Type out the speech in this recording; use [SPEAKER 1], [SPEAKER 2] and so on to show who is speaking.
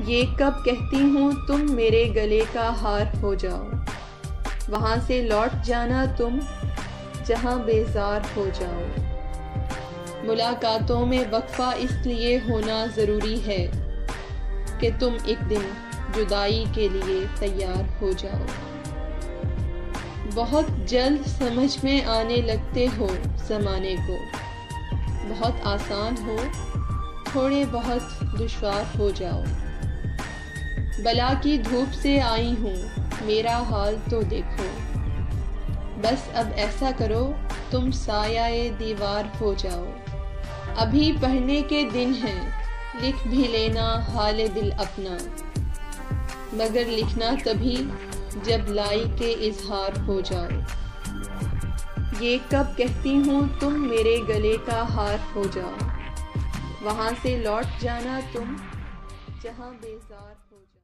[SPEAKER 1] ये कब कहती हूँ तुम मेरे गले का हार हो जाओ, वहाँ से लौट जाना तुम जहाँ बेजार हो जाओ। मुलाकातों में वक्फा इसलिए होना ज़रूरी है कि तुम एक दिन जुदाई के लिए तैयार हो जाओ। बहुत जल्द समझ में आने लगते हो ज़माने को, बहुत आसान हो थोड़े बहुत दुश्वार हो जाओ। बला की धूप से आई हूँ मेरा हाल तो देखो, बस अब ऐसा करो तुम साया दीवार हो जाओ। अभी पढ़ने के दिन हैं लिख भी लेना हाल दिल अपना, मगर लिखना तभी जब लाई के इजहार हो जाओ। ये कब कहती हूँ तुम मेरे गले का हार हो जाओ, वहाँ से लौट जाना तुम जहाँ बेजार हो जाओ।